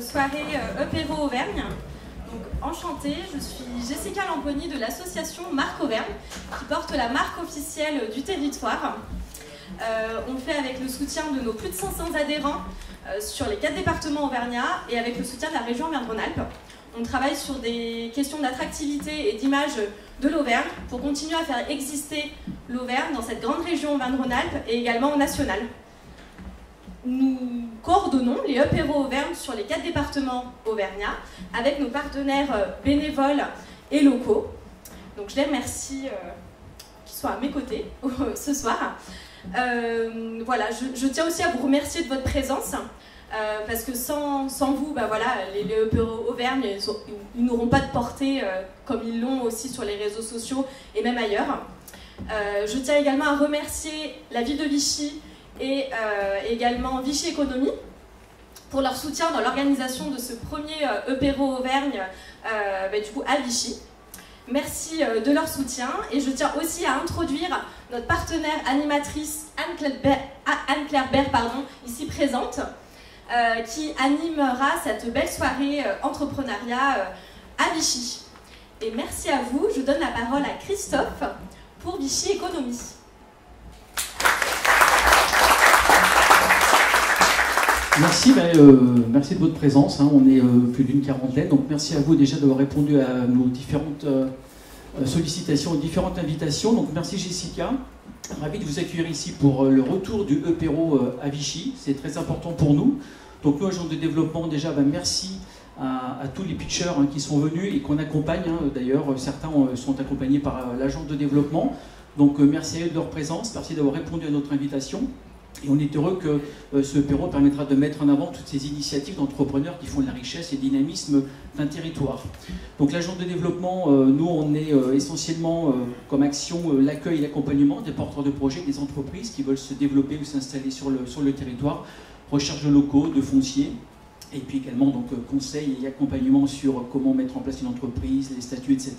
soirée Apéro Auvergne. Donc enchantée, je suis Jessica Lamponi de l'association Marque Auvergne qui porte la marque officielle du territoire. On le fait avec le soutien de nos plus de 500 adhérents sur les 4 départements auvergnats et avec le soutien de la région Auvergne-Rhône-Alpes. On travaille sur des questions d'attractivité et d'image de l'Auvergne pour continuer à faire exister l'Auvergne dans cette grande région Auvergne-Rhône-Alpes et également au national. Nous coordonnons les Apéros Auvergne sur les 4 départements auvergnats avec nos partenaires bénévoles et locaux. Donc je les remercie qu'ils soient à mes côtés ce soir. Voilà, je tiens aussi à vous remercier de votre présence parce que sans vous, voilà, les Apéros Auvergne, ils n'auront pas de portée comme ils l'ont aussi sur les réseaux sociaux et même ailleurs. Je tiens également à remercier la ville de Vichy et également Vichy Économie pour leur soutien dans l'organisation de ce premier Apéro Auvergne du coup à Vichy. Merci de leur soutien et je tiens aussi à introduire notre partenaire animatrice Anne-Claire Bert, ici présente, qui animera cette belle soirée entrepreneuriat à Vichy. Et merci à vous, je donne la parole à Christophe pour Vichy Économie. Merci, merci de votre présence, hein. On est plus d'une quarantaine, donc merci à vous déjà d'avoir répondu à nos différentes sollicitations et différentes invitations. Donc merci Jessica, ravi de vous accueillir ici pour le retour du Apéro à Vichy, c'est très important pour nous. Donc nous, agents de développement, déjà merci à tous les pitchers qui sont venus et qu'on accompagne, d'ailleurs certains sont accompagnés par l'agence de développement. Donc merci à eux de leur présence, merci d'avoir répondu à notre invitation. Et on est heureux que ce Apéro permettra de mettre en avant toutes ces initiatives d'entrepreneurs qui font de la richesse et du dynamisme d'un territoire. Donc l'agence de développement, nous on est essentiellement comme action l'accueil et l'accompagnement des porteurs de projets, des entreprises qui veulent se développer ou s'installer sur le territoire, recherche de locaux, de fonciers, et puis également donc, conseil et accompagnement sur comment mettre en place une entreprise, les statuts, etc.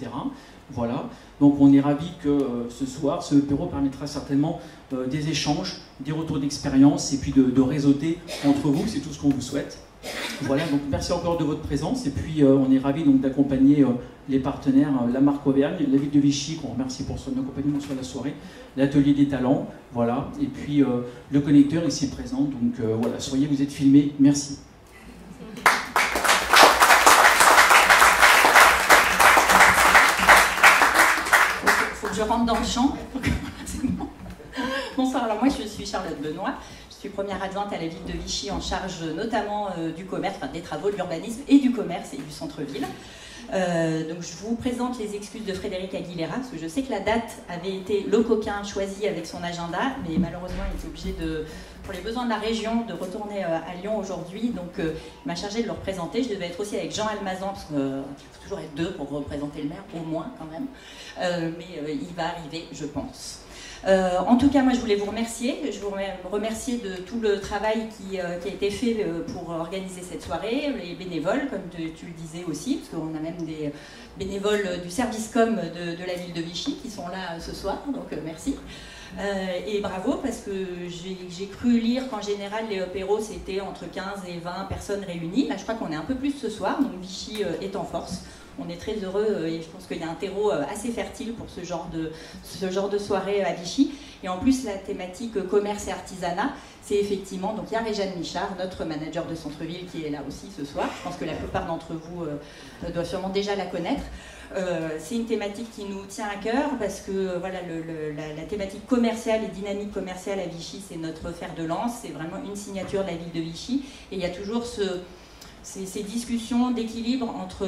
Voilà, donc on est ravis que ce soir, ce Apéro permettra certainement des échanges, des retours d'expérience et puis de réseauter entre vous, c'est tout ce qu'on vous souhaite. Voilà, donc merci encore de votre présence et puis on est ravis d'accompagner les partenaires, la marque Auvergne, la ville de Vichy, qu'on remercie pour son accompagnement sur la soirée, l'atelier des talents, voilà, et puis le connecteur ici présent, donc voilà, soyez, vous êtes filmés, merci. Je rentre dans le champ. Bonsoir, alors moi je suis Charlotte Benoît, je suis première adjointe à la ville de Vichy en charge notamment du commerce, des travaux, de l'urbanisme et du commerce et du centre-ville. Donc je vous présente les excuses de Frédéric Aguilera, parce que je sais que la date avait été le coquin choisi avec son agenda, mais malheureusement il était obligé pour les besoins de la région, de retourner à Lyon aujourd'hui, donc il m'a chargé de le représenter. Je devais être aussi avec Jean Almazan, parce qu'il faut toujours être 2 pour représenter le maire, au moins quand même, mais il va arriver, je pense. En tout cas, moi je voulais vous remercier. Je vous remercier de tout le travail qui a été fait pour organiser cette soirée, les bénévoles, comme tu le disais aussi, parce qu'on a même des bénévoles du service com de la ville de Vichy qui sont là ce soir, donc merci. Et bravo, parce que j'ai cru lire qu'en général les apéros c'était entre 15 et 20 personnes réunies. Là je crois qu'on est un peu plus ce soir, donc Vichy est en force. On est très heureux et je pense qu'il y a un terreau assez fertile pour ce genre de soirée à Vichy. Et en plus, la thématique commerce et artisanat, c'est effectivement, donc il y a Réjeanne Michard, notre manager de centre-ville, qui est là aussi ce soir. Je pense que la plupart d'entre vous doivent sûrement déjà la connaître. C'est une thématique qui nous tient à cœur parce que voilà, la thématique commerciale et dynamique commerciale à Vichy, c'est notre fer de lance. C'est vraiment une signature de la ville de Vichy. Et il y a toujours ces discussions d'équilibre entre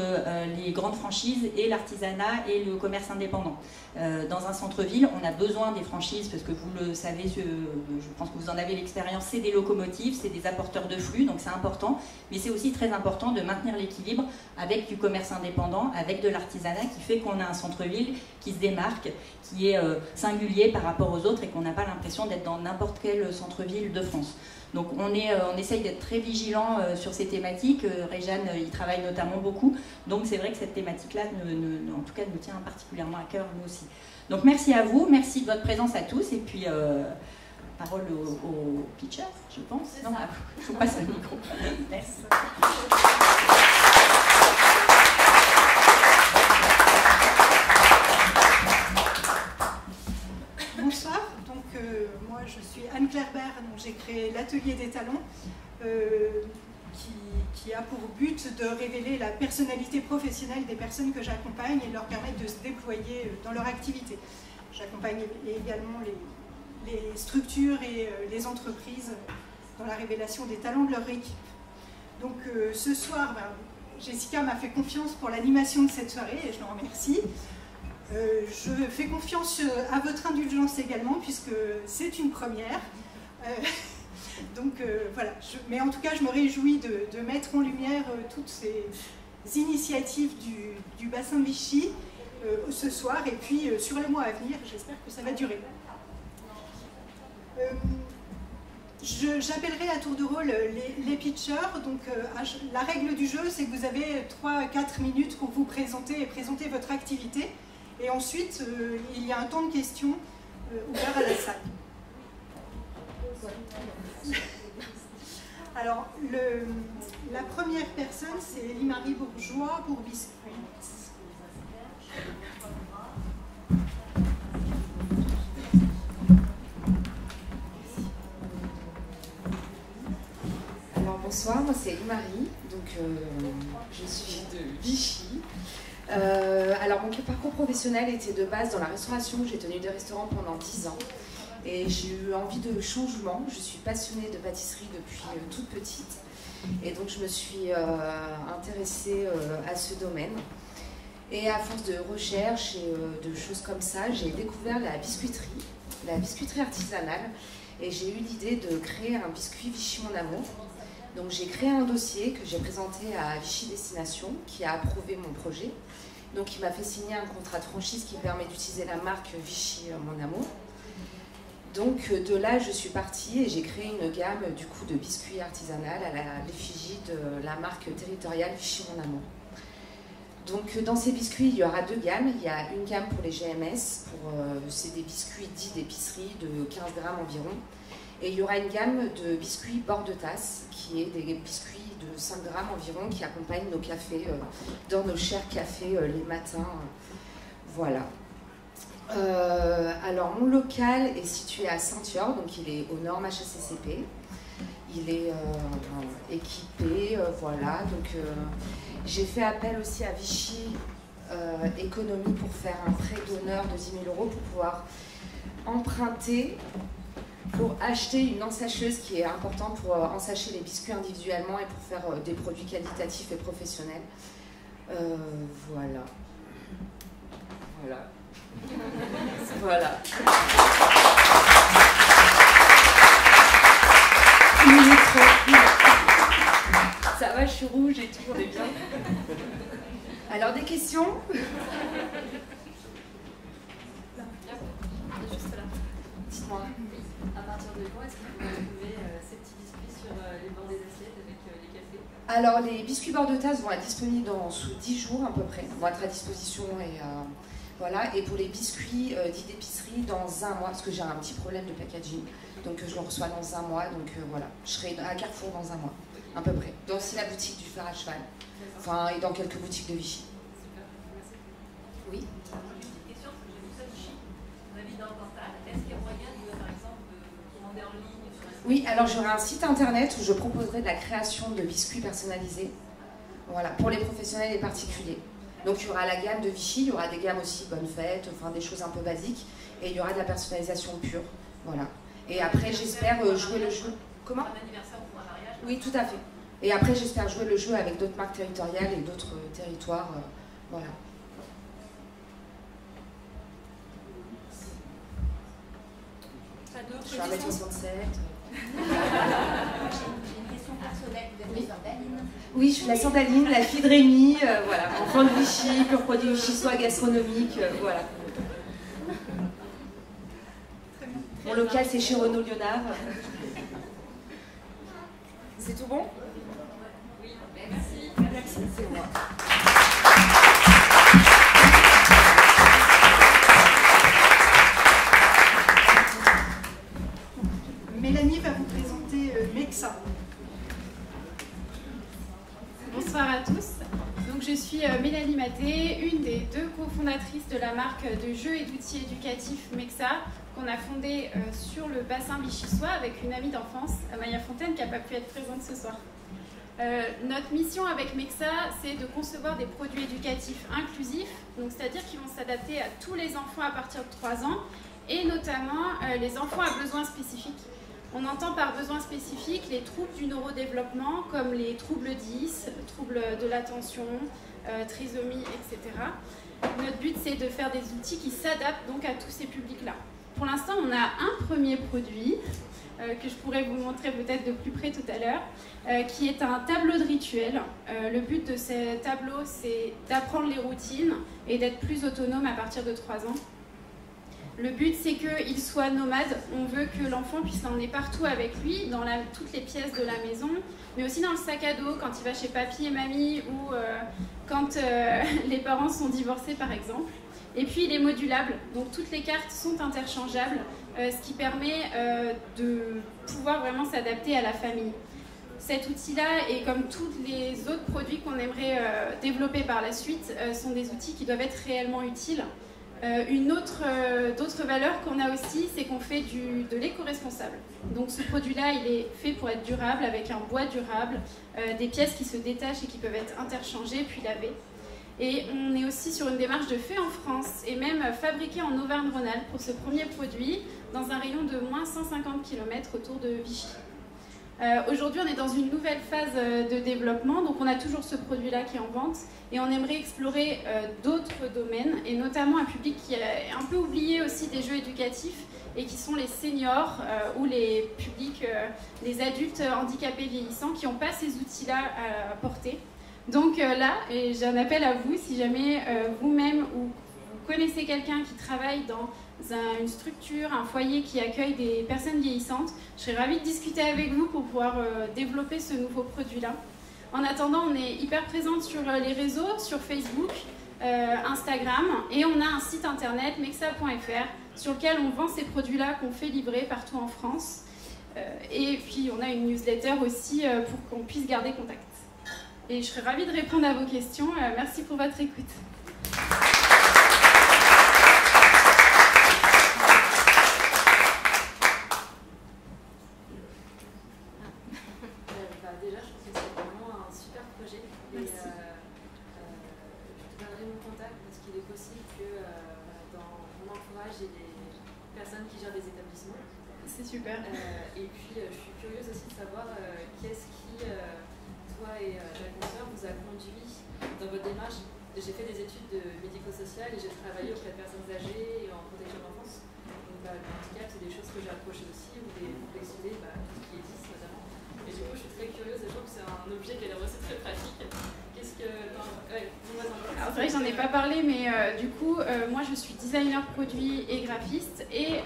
les grandes franchises et l'artisanat et le commerce indépendant. Dans un centre-ville, on a besoin des franchises parce que vous le savez, je pense que vous en avez l'expérience, c'est des locomotives, c'est des apporteurs de flux, donc c'est important. Mais c'est aussi très important de maintenir l'équilibre avec du commerce indépendant, avec de l'artisanat qui fait qu'on a un centre-ville qui se démarque, qui est singulier par rapport aux autres et qu'on n'a pas l'impression d'être dans n'importe quel centre-ville de France. Donc on essaye d'être très vigilant sur ces thématiques. Réjeanne y travaille notamment beaucoup. Donc c'est vrai que cette thématique-là, en tout cas, nous tient particulièrement à cœur, nous aussi. Donc merci à vous, merci de votre présence à tous. Et puis parole au pitcher, je pense. Non, je vous passe le micro. Merci. Bonsoir, donc moi je suis Anne-Claire Bert, j'ai créé l'Atelier des Talents qui a pour but de révéler la personnalité professionnelle des personnes que j'accompagne et leur permettre de se déployer dans leur activité. J'accompagne également les structures et les entreprises dans la révélation des talents de leur équipe. Donc ce soir, Jessica m'a fait confiance pour l'animation de cette soirée et je l'en remercie. Je fais confiance à votre indulgence également puisque c'est une première. Voilà, mais en tout cas je me réjouis de mettre en lumière toutes ces initiatives du bassin de Vichy ce soir et puis sur les mois à venir, j'espère que ça va durer. J'appellerai à tour de rôle les pitchers. Donc, la règle du jeu, c'est que vous avez 3-4 minutes pour vous présenter et présenter votre activité. Et ensuite, il y a un temps de questions ouvert à la salle. Alors, la première personne, c'est Élie-Marie Bourgeois pour Biscuits. Bonsoir, moi c'est Élie-Marie, donc je suis de Vichy. Alors mon parcours professionnel était de base dans la restauration, j'ai tenu des restaurants pendant 10 ans et j'ai eu envie de changement. Je suis passionnée de pâtisserie depuis toute petite et donc je me suis intéressée à ce domaine. Et à force de recherche et de choses comme ça, j'ai découvert la biscuiterie artisanale et j'ai eu l'idée de créer un biscuit Vichy Mon Amour. Donc j'ai créé un dossier que j'ai présenté à Vichy Destination qui a approuvé mon projet. Donc il m'a fait signer un contrat de franchise qui permet d'utiliser la marque Vichy Mon Amour. Donc de là je suis partie et j'ai créé une gamme du coup de biscuits artisanales à l'effigie de la marque territoriale Vichy Mon Amour. Donc dans ces biscuits il y aura 2 gammes. Il y a une gamme pour les GMS, c'est des biscuits dits d'épicerie de 15 grammes environ. Et il y aura une gamme de biscuits bord de tasse, qui est des biscuits de 5 grammes environ, qui accompagnent nos cafés, dans nos chers cafés les matins. Voilà. Alors mon local est situé à Saint-Thior, donc il est aux normes HACCP. Il est équipé, voilà. Donc j'ai fait appel aussi à Vichy Économie pour faire un prêt d'honneur de 10 000 € pour pouvoir emprunter pour acheter une ensacheuse qui est importante pour ensacher les biscuits individuellement et pour faire des produits qualitatifs et professionnels. Voilà. Voilà. Voilà. Ça va, je suis rouge et tout, on est bien. Alors, des questions? Dites-moi. À partir de quand est-ce que vous pouvez trouver ces petits biscuits sur les bords des assiettes avec les cafés? Alors les biscuits bord de tasse vont être disponibles sous 10 jours à peu près, vont être à disposition et voilà. Et pour les biscuits dits d'épicerie dans 1 mois, parce que j'ai un petit problème de packaging, donc je le reçois dans 1 mois, donc voilà. Je serai à Carrefour dans 1 mois, à peu près. Dans aussi la boutique du fer à cheval, enfin et dans quelques boutiques de Vichy. Super, merci. Oui. Une question, parce que j'ai vu ça de Vichy. On habite dans le Cantal. Est-ce qu'il y a moyen de, par exemple, commander en ligne sur la... Oui, alors j'aurai un site internet où je proposerai de la création de biscuits personnalisés, voilà, pour les professionnels et particuliers. Donc il y aura la gamme de Vichy, il y aura des gammes aussi Bonne Fête, enfin des choses un peu basiques, et il y aura de la personnalisation pure, voilà. Et après j'espère jouer le jeu. Comment? Un anniversaire ou un mariage? Oui, tout à fait. Et après j'espère jouer le jeu avec d'autres marques territoriales et d'autres territoires, voilà. Je suis à 1,67 m. J'ai une question personnelle. Vous êtes Oui. Sandaline? Oui, je suis la Sandaline, la fille de Rémi, voilà, enfant de Vichy, pur produit vichysois gastronomique, voilà. Mon local, c'est chez Renaud Léonard. C'est tout bon? Oui, merci. Merci, c'est moi. bonsoir à tous. Donc, je suis Mélanie Maté, une des 2 cofondatrices de la marque de jeux et d'outils éducatifs Mexa, qu'on a fondée sur le bassin vichysois avec une amie d'enfance, Amaya Fontaine, qui n'a pas pu être présente ce soir. Notre mission avec Mexa, c'est de concevoir des produits éducatifs inclusifs, donc c'est-à-dire qui vont s'adapter à tous les enfants à partir de 3 ans, et notamment les enfants à besoins spécifiques. On entend par besoins spécifiques les troubles du neurodéveloppement, comme les troubles 10, troubles de l'attention, trisomie, etc. Notre but, c'est de faire des outils qui s'adaptent donc à tous ces publics-là. Pour l'instant, on a un premier produit que je pourrais vous montrer peut-être de plus près tout à l'heure, qui est un tableau de rituel. Le but de ce tableau, c'est d'apprendre les routines et d'être plus autonome à partir de 3 ans. Le but, c'est qu'il soit nomade. On veut que l'enfant puisse l'emmener partout avec lui, dans toutes les pièces de la maison, mais aussi dans le sac à dos, quand il va chez papy et mamie, ou quand les parents sont divorcés, par exemple. Et puis, il est modulable, donc toutes les cartes sont interchangeables, ce qui permet de pouvoir vraiment s'adapter à la famille. Cet outil-là, et comme tous les autres produits qu'on aimerait développer par la suite, sont des outils qui doivent être réellement utiles. D'autres valeurs qu'on a aussi, c'est qu'on fait de l'éco-responsable. Donc ce produit-là, il est fait pour être durable, avec un bois durable, des pièces qui se détachent et qui peuvent être interchangées puis lavées. Et on est aussi sur une démarche de fait en France et même fabriqué en Auvergne-Rhône-Alpes pour ce premier produit dans un rayon de moins 150 km autour de Vichy. Aujourd'hui, on est dans une nouvelle phase de développement, donc on a toujours ce produit-là qui est en vente et on aimerait explorer d'autres domaines et notamment un public qui est un peu oublié aussi des jeux éducatifs et qui sont les seniors ou les publics, les adultes handicapés vieillissants qui n'ont pas ces outils-là à porter. Donc là, et j'ai un appel à vous, si jamais vous-même ou vous connaissez quelqu'un qui travaille dans une structure, un foyer qui accueille des personnes vieillissantes, je serais ravie de discuter avec vous pour pouvoir développer ce nouveau produit-là. En attendant, on est hyper présente sur les réseaux, sur Facebook, Instagram, et on a un site internet, mexa.fr, sur lequel on vend ces produits-là qu'on fait livrer partout en France. Et puis on a une newsletter aussi pour qu'on puisse garder contact. Et je serais ravie de répondre à vos questions. Merci pour votre écoute. Déjà, je trouve que c'est vraiment un super projet. Et je te donnerai mon contact parce qu'il est possible que dans mon entourage, il y ait des personnes qui gèrent des établissements. C'est super. Et puis, je suis curieuse aussi de savoir qu'est-ce qui, toi et la consoeur, vous a conduit dans votre démarche. J'ai fait des études de médico-social et j'ai travaillé auprès de personnes âgées et en protection d'enfance. Donc, le handicap, c'est des choses que j'ai approchées aussi, ou des complexités, tout ce qui est 10 notamment. Et du coup, je suis très curieuse et je trouve que c'est un objet qui a l'air aussi très pratique. Qu'est-ce que... Alors, c'est vrai que j'en ai pas parlé, mais du coup, moi je suis designer produit et graphiste et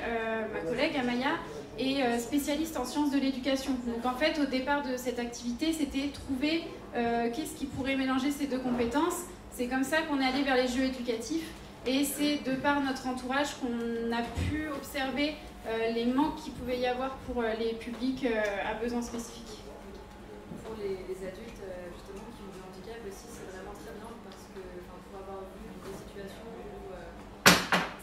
ma collègue Amaya est spécialiste en sciences de l'éducation. Donc en fait, au départ de cette activité, c'était trouver qu'est-ce qui pourrait mélanger ces deux compétences. C'est comme ça qu'on est allé vers les jeux éducatifs et c'est de par notre entourage qu'on a pu observer les manques qu'il pouvait y avoir pour les publics à besoins spécifiques. Pour les adultes justement qui ont du handicap aussi, c'est vraiment très bien parce que pour avoir vu des situations où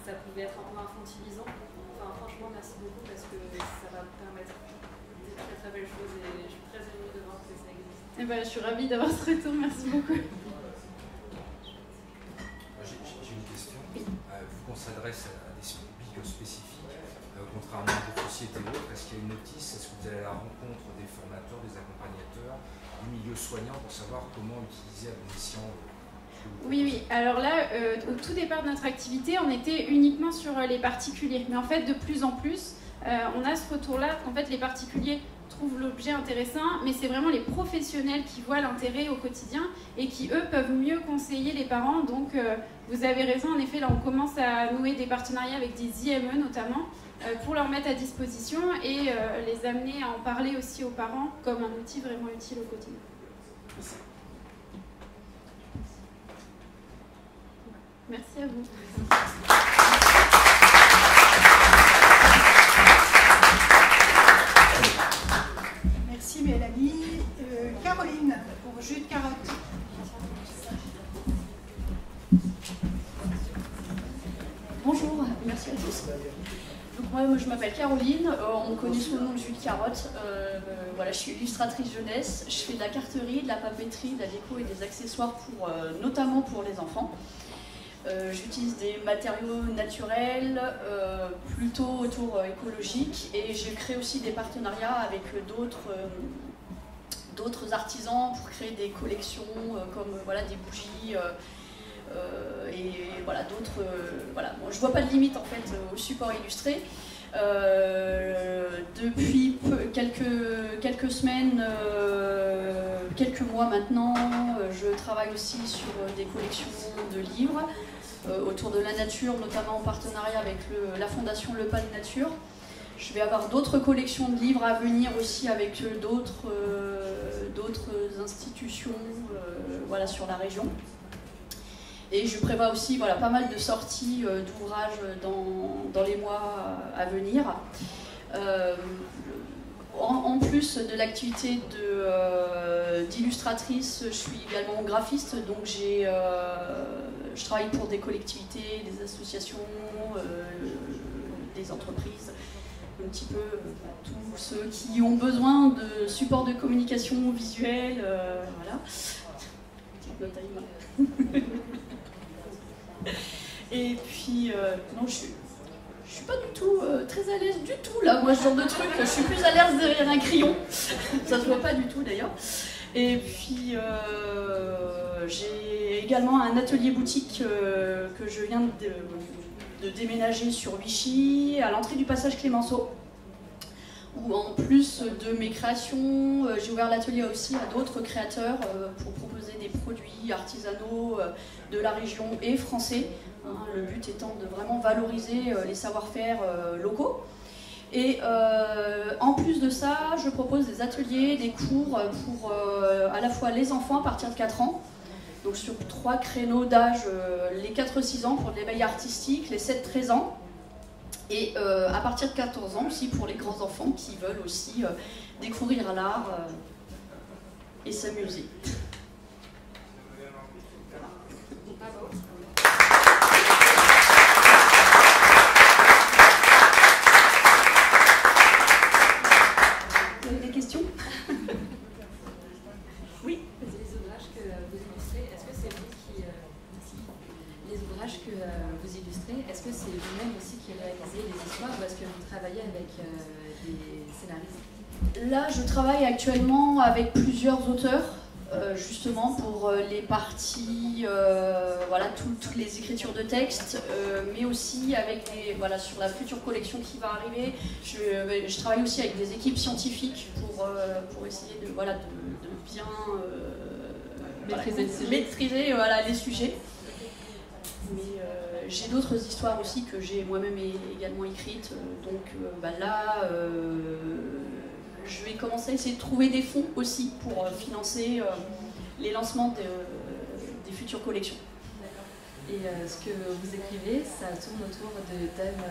ça pouvait être un peu infantilisant, franchement merci beaucoup parce que ça va me permettre des très très belles choses et je suis très émue de voir que ça existe. Et je suis ravie d'avoir ce retour, merci beaucoup. J'ai une question. Vu qu'on s'adresse à des publics spécifiques, contrairement à d'autres sociétés ou autres, est-ce qu'il y a une notice? Est-ce que vous allez à la rencontre des formateurs, des accompagnateurs, du milieu soignant pour savoir comment utiliser à bon escient? Oui. Alors là, au tout départ de notre activité, on était uniquement sur les particuliers. Mais en fait, de plus en plus, on a ce retour-là qu'en fait, les particuliers trouvent l'objet intéressant, mais c'est vraiment les professionnels qui voient l'intérêt au quotidien et qui, eux, peuvent mieux conseiller les parents. Donc, vous avez raison, en effet, là, on commence à nouer des partenariats avec des IME notamment, pour leur mettre à disposition et les amener à en parler aussi aux parents comme un outil vraiment utile au quotidien. Merci à vous. Merci Mélanie. Caroline pour jus de carotte. Bonjour, merci à tous. Donc moi je m'appelle Caroline, on me connaît sous le nom de jus de carotte. Voilà, je suis illustratrice jeunesse, je fais de la carterie, de la papeterie, de la déco et des accessoires notamment pour les enfants. J'utilise des matériaux naturels, plutôt autour écologique, et je crée aussi des partenariats avec d'autres artisans pour créer des collections comme voilà, des bougies et voilà, d'autres. Voilà. Bon, je vois pas de limite en fait au support illustré. Depuis quelques semaines, quelques mois maintenant, je travaille aussi sur des collections de livres autour de la nature, notamment en partenariat avec la fondation Le Pas de Nature. Je vais avoir d'autres collections de livres à venir aussi avec d'autres institutions voilà, sur la région. Et je prévois aussi voilà, pas mal de sorties d'ouvrages dans les mois à venir. En plus de l'activité d'illustratrice, je suis également graphiste, donc je travaille pour des collectivités, des associations, des entreprises, un petit peu tous ceux qui ont besoin de support de communication visuelle. Voilà. Petite note à Ima. Et puis, non, je suis pas du tout très à l'aise du tout là, moi ce genre de truc, je suis plus à l'aise derrière un crayon, ça se voit pas du tout d'ailleurs. Et puis j'ai également un atelier boutique que je viens de déménager sur Vichy, à l'entrée du passage Clémenceau, où en plus de mes créations, j'ai ouvert l'atelier aussi à d'autres créateurs pour proposer des produits artisanaux de la région et français. Le but étant de vraiment valoriser les savoir-faire locaux. Et en plus de ça, je propose des ateliers, des cours pour à la fois les enfants à partir de 4 ans, donc sur 3 créneaux d'âge, les 4-6 ans pour l'éveil artistique, les 7-13 ans, et à partir de 14 ans aussi pour les grands enfants qui veulent aussi découvrir l'art et s'amuser. Des questions? Oui. Les ouvrages que vous illustrez, est-ce que c'est vous qui les ouvrages que vous illustrez, est-ce que c'est vous-même aussi qui réalisez les histoires ou est-ce que vous travaillez avec des scénaristes? Là, je travaille actuellement avec plusieurs auteurs, justement pour les parties, voilà, toutes les écritures de texte, mais aussi avec voilà, sur la future collection qui va arriver. Je travaille aussi avec des équipes scientifiques pour essayer de bien maîtriser voilà, les sujets. Mais j'ai d'autres histoires aussi que j'ai moi-même également écrites, donc là je vais commencer à essayer de trouver des fonds aussi pour financer les lancements des futures collections. Et ce que vous écrivez, ça tourne autour de thèmes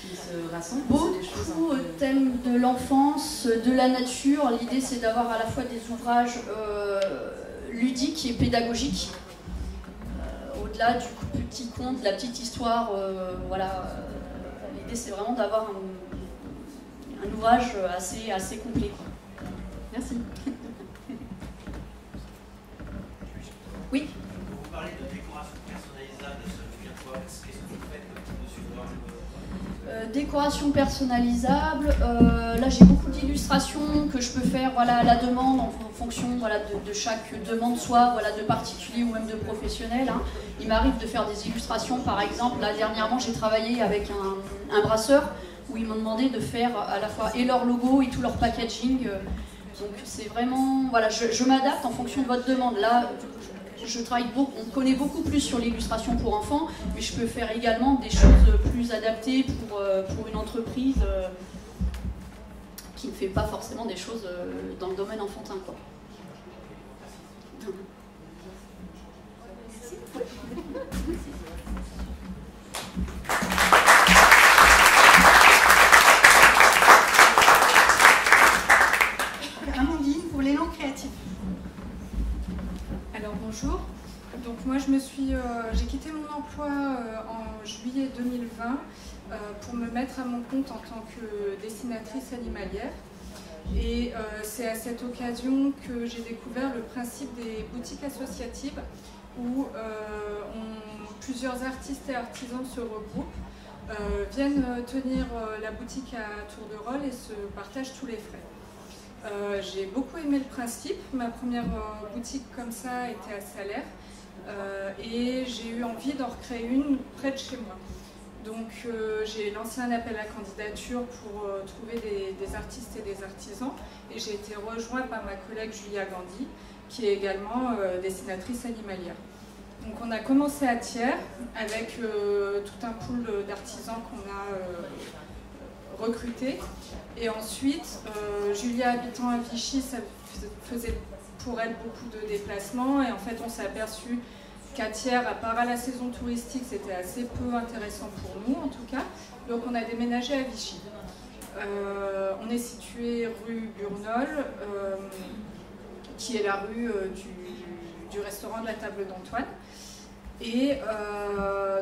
qui se rassemblent? Beaucoup de thèmes de l'enfance, de la nature. L'idée c'est d'avoir à la fois des ouvrages ludiques et pédagogiques. Au-delà du petit conte, de la petite histoire, voilà. L'idée c'est vraiment d'avoir un ouvrage assez complet. Merci. Oui. Vous parlez de décoration personnalisable, qu'est-ce que vous faites dessus? Décoration personnalisable, là j'ai beaucoup d'illustrations que je peux faire voilà, à la demande en fonction voilà, de chaque demande, soit voilà, de particulier ou même de professionnel. Hein. Il m'arrive de faire des illustrations, par exemple, là dernièrement j'ai travaillé avec un brasseur où ils m'ont demandé de faire à la fois et leur logo et tout leur packaging. Donc c'est vraiment, voilà, je m'adapte en fonction de votre demande. Là, je travaille beaucoup, on connaît beaucoup plus sur l'illustration pour enfants, mais je peux faire également des choses plus adaptées pour une entreprise qui ne fait pas forcément des choses dans le domaine enfantin, quoi. Amandine créatif. Alors bonjour. Donc moi j'ai quitté mon emploi en juillet 2020 pour me mettre à mon compte en tant que dessinatrice animalière. Et c'est à cette occasion que j'ai découvert le principe des boutiques associatives où plusieurs artistes et artisans se regroupent, viennent tenir la boutique à tour de rôle et se partagent tous les frais. J'ai beaucoup aimé le principe. Ma première boutique comme ça était à Salaire et j'ai eu envie d'en recréer une près de chez moi. Donc j'ai lancé un appel à candidature pour trouver des artistes et des artisans et j'ai été rejointe par ma collègue Julia Gandhi qui est également dessinatrice animalière. Donc on a commencé à Thiers avec tout un pool d'artisans qu'on a recrutés et ensuite Julia habitant à Vichy, ça faisait pour elle beaucoup de déplacements et en fait on s'est aperçu qu'à Thiers, à part à la saison touristique, c'était assez peu intéressant pour nous en tout cas. Donc on a déménagé à Vichy. On est situé rue Burnol, qui est la rue du restaurant de la Table d'Antoine. Et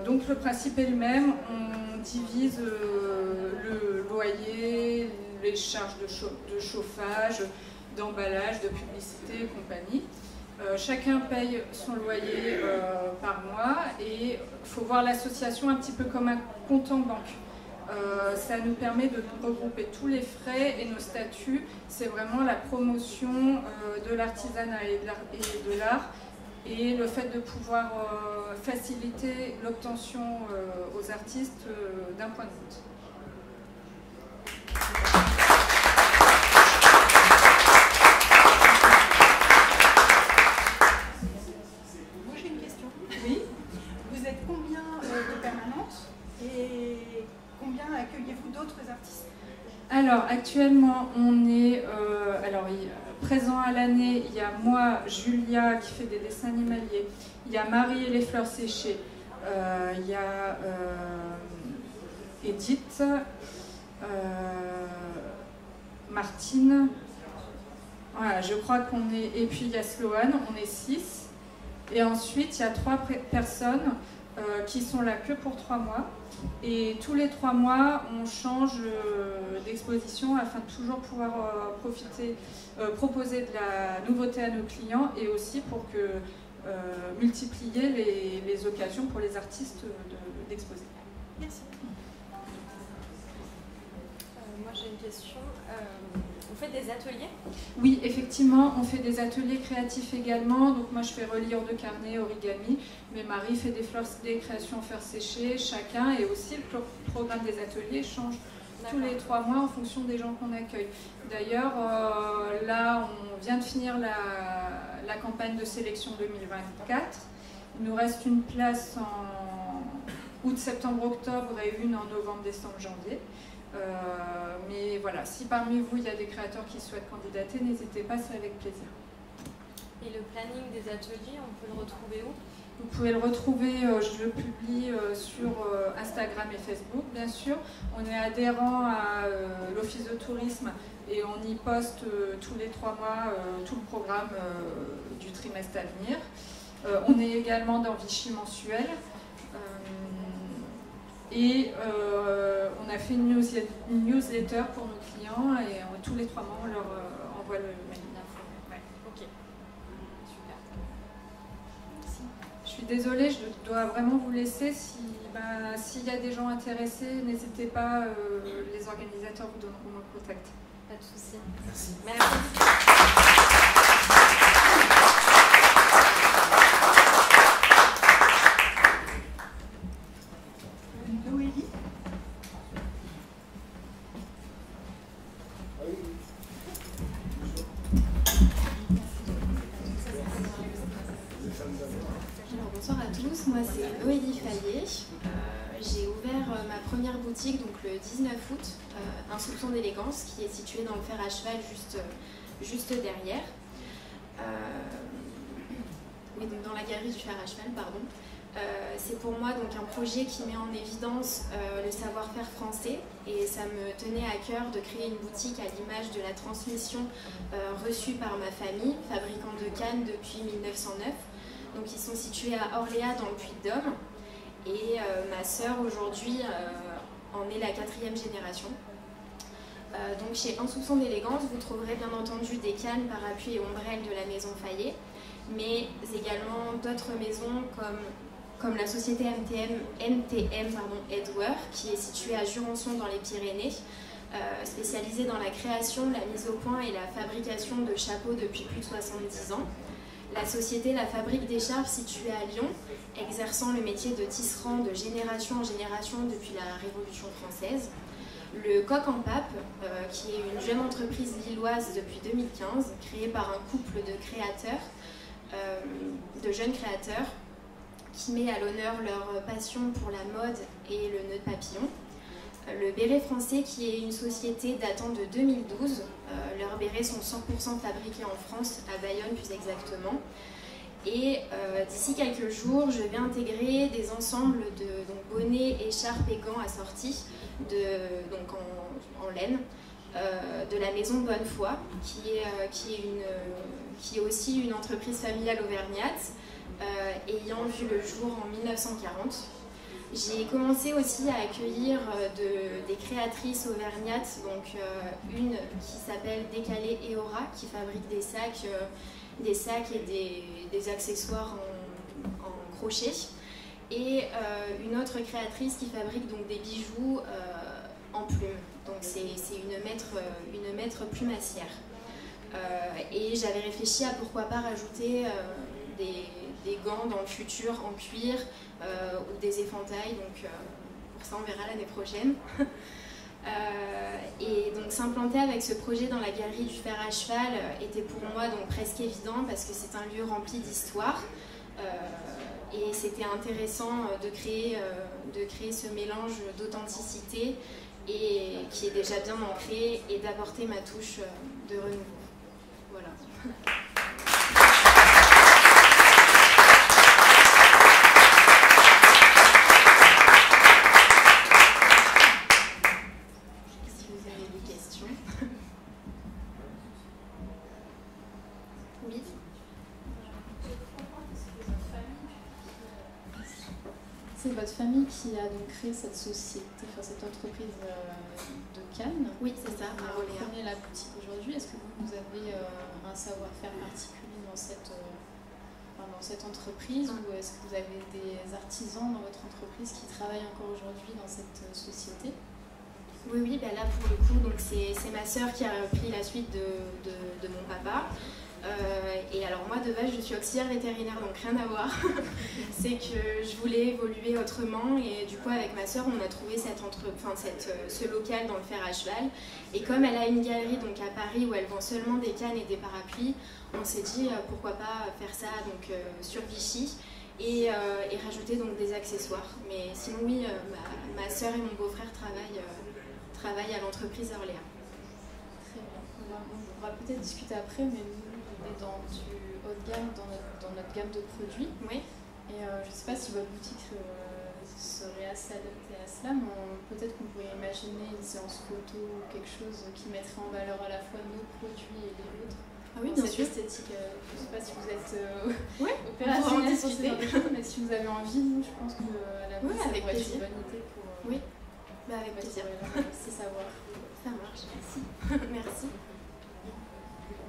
donc le principe est le même, on divise le loyer, les charges de chauffage, d'emballage, de publicité et compagnie. Chacun paye son loyer par mois et il faut voir l'association un petit peu comme un compte en banque. Ça nous permet de regrouper tous les frais et nos statuts. C'est vraiment la promotion de l'artisanat et de l'art et le fait de pouvoir faciliter l'obtention aux artistes d'un point de vente. Accueillez-vous d'autres artistes? Alors actuellement on est présent à l'année, il y a moi, Julia qui fait des dessins animaliers, il y a Marie et les fleurs séchées, il y a Edith, Martine, voilà, je crois qu'on est, et puis il y a Sloane, on est 6, et ensuite il y a 3 personnes qui sont là que pour 3 mois. Et tous les 3 mois, on change d'exposition afin de toujours pouvoir proposer de la nouveauté à nos clients et aussi pour multiplier les occasions pour les artistes d'exposer. Merci. Moi j'ai une question. Vous faites des ateliers? Oui, effectivement, on fait des ateliers créatifs également. Donc moi je fais reliure de carnet, origami, mais Marie fait des créations fer séché, chacun, et aussi le programme des ateliers change tous les 3 mois en fonction des gens qu'on accueille. D'ailleurs, là on vient de finir la campagne de sélection 2024. Il nous reste une place en août, septembre, octobre et une en novembre, décembre, janvier. Mais voilà, si parmi vous il y a des créateurs qui souhaitent candidater, n'hésitez pas, c'est avec plaisir. Et le planning des ateliers, on peut le retrouver où? Vous pouvez le retrouver, je le publie sur Instagram et Facebook bien sûr. On est adhérent à l'Office de tourisme et on y poste tous les 3 mois tout le programme du trimestre à venir. On est également dans Vichy mensuel. Et on a fait une newsletter pour nos clients et tous les 3 mois on leur envoie le mail. Ouais. Ok. Super. Merci. Je suis désolée, je dois vraiment vous laisser. S'il y a des gens intéressés, n'hésitez pas, les organisateurs vous donneront mon contact. Pas de souci. Merci. Merci. Bonsoir à tous, moi c'est Noélie Fayet. J'ai ouvert ma première boutique donc le 19 août, Un soupçon d'élégance, qui est situé dans le fer à cheval juste derrière. Oui, donc dans la galerie du fer à cheval, pardon. C'est pour moi donc un projet qui met en évidence le savoir-faire français et ça me tenait à cœur de créer une boutique à l'image de la transmission reçue par ma famille, fabricant de cannes depuis 1909. Donc ils sont situés à Orléans dans le Puy-de-Dôme et ma sœur aujourd'hui en est la 4e génération. Donc chez Un soupçon d'élégance, vous trouverez bien entendu des cannes, parapluies et ombrelles de la maison Fayet, mais également d'autres maisons comme la société NTM Edward, qui est située à Jurançon dans les Pyrénées, spécialisée dans la création, la mise au point et la fabrication de chapeaux depuis plus de 70 ans. La société La Fabrique d'Écharpes, située à Lyon, exerçant le métier de tisserand de génération en génération depuis la Révolution française. Le Coq en Pape, qui est une jeune entreprise lilloise depuis 2015, créée par un couple de créateurs, de jeunes créateurs, qui met à l'honneur leur passion pour la mode et le nœud de papillon. Le Béret Français, qui est une société datant de 2012. Leurs bérets sont 100% fabriqués en France, à Bayonne plus exactement. Et d'ici quelques jours, je vais intégrer des ensembles de bonnets, écharpes et gants assortis en laine de la maison Bonnefoy, qui est aussi une entreprise familiale auvergnate, ayant vu le jour en 1940. J'ai commencé aussi à accueillir des créatrices auvergnates, donc une qui s'appelle Décalé et Aura, qui fabrique des sacs et des accessoires en crochet, et une autre créatrice qui fabrique donc des bijoux en plumes. Donc c'est une maître plumassière. Et j'avais réfléchi à pourquoi pas rajouter des gants dans le futur en cuir ou des éventails, donc pour ça on verra l'année prochaine. Et donc s'implanter avec ce projet dans la galerie du fer à cheval était pour moi donc presque évident parce que c'est un lieu rempli d'histoire et c'était intéressant de créer ce mélange d'authenticité et qui est déjà bien ancré et d'apporter ma touche de renouveau. Voilà. C'est votre famille qui a donc créé cette société, enfin cette entreprise de cannes. Oui, c'est ça, à Orléans. Vous prenez la boutique aujourd'hui. Est-ce que vous avez un savoir-faire particulier dans cette entreprise ou est-ce que vous avez des artisans dans votre entreprise qui travaillent encore aujourd'hui dans cette société? Oui, ben là pour le coup, c'est ma sœur qui a pris la suite de mon papa. Et alors moi de base je suis auxiliaire vétérinaire, donc rien à voir. C'est que je voulais évoluer autrement et du coup avec ma sœur on a trouvé ce local dans le fer à cheval. Et comme elle a une galerie donc à Paris où elle vend seulement des cannes et des parapluies, on s'est dit pourquoi pas faire ça donc sur Vichy et rajouter donc des accessoires. Mais sinon oui, ma sœur et mon beau-frère travaillent à l'entreprise Orléans. Très bien. On va peut-être discuter après, mais nous on est dans du haut de gamme, dans notre gamme de produits. Oui. Et je ne sais pas si votre boutique serait assez adaptée à cela, mais peut-être qu'on pourrait imaginer une séance photo ou quelque chose qui mettrait en valeur à la fois nos produits et les vôtres. Ah oui, bien sûr. Esthétique, je ne sais pas si vous êtes opérationnel sur ce genre de choses, mais si vous avez envie, nous, je pense qu'à la base, ça pourrait être une bonne idée pour avec plaisir. C'est savoir. Ça marche, merci. Merci.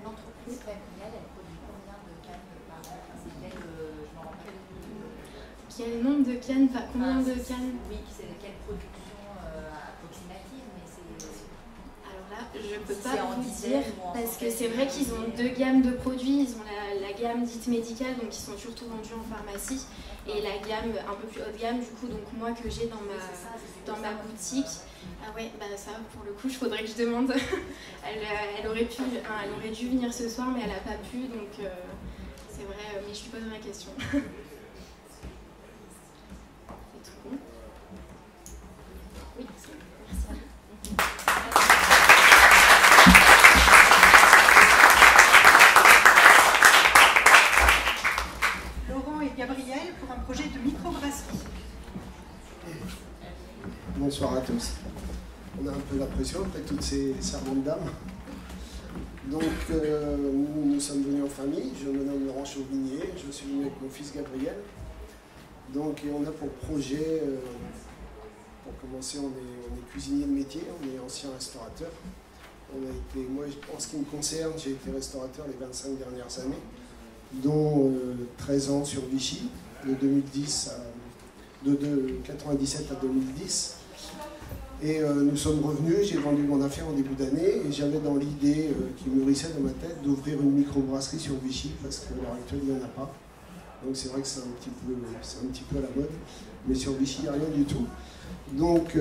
L'entreprise familiale, elle produit combien de cannes par an? C'est quel, je m'en rappelle. Quel nombre de cannes, combien de cannes? Oui, c'est quelle production approximative, mais c'est... Alors là, je ne peux pas vous dire, parce que c'est vrai qu'ils ont deux gammes de produits. Ils ont la gamme dite médicale, donc qui sont surtout vendus en pharmacie, et la gamme un peu plus haut de gamme, du coup, donc moi que j'ai dans ma boutique. Ah ouais, bah ça pour le coup, il faudrait que je demande. Elle aurait dû venir ce soir, mais elle n'a pas pu, donc c'est vrai, mais je lui poserai la question. C'est tout bon. Oui, merci à vous. Laurent et Gabriel pour un projet de micro à tous. On a un peu la pression après toutes ces servantes dames. Donc nous sommes venus en famille, je me nomme Laurent Chauvignier, je suis venu avec mon fils Gabriel. Donc et on a pour projet, pour commencer, on est cuisinier de métier, on est ancien restaurateur. Moi en ce qui me concerne, j'ai été restaurateur les 25 dernières années, dont 13 ans sur Vichy, de 97 à 2010. Et nous sommes revenus, j'ai vendu mon affaire en début d'année et j'avais dans l'idée qui mûrissait dans ma tête d'ouvrir une microbrasserie sur Vichy parce qu'à l'heure actuelle il n'y en a pas. Donc c'est vrai que c'est un petit peu à la mode, mais sur Vichy il n'y a rien du tout. Donc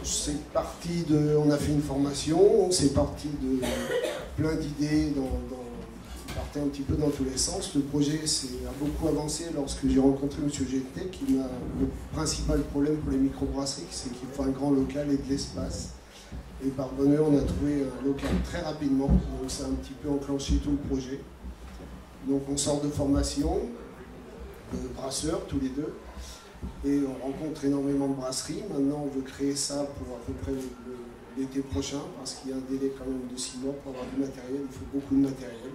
c'est parti on a fait une formation, c'est parti de plein d'idées partait un petit peu dans tous les sens. Le projet a beaucoup avancé lorsque j'ai rencontré M. GT, qui m'a le principal problème pour les microbrasseries, c'est qu'il faut un grand local et de l'espace. Et par bonheur, on a trouvé un local très rapidement, donc ça a un petit peu enclenché tout le projet. Donc on sort de formation, brasseurs tous les deux, et on rencontre énormément de brasseries. Maintenant, on veut créer ça pour à peu près l'été prochain, parce qu'il y a un délai quand même de 6 mois pour avoir du matériel, il faut beaucoup de matériel.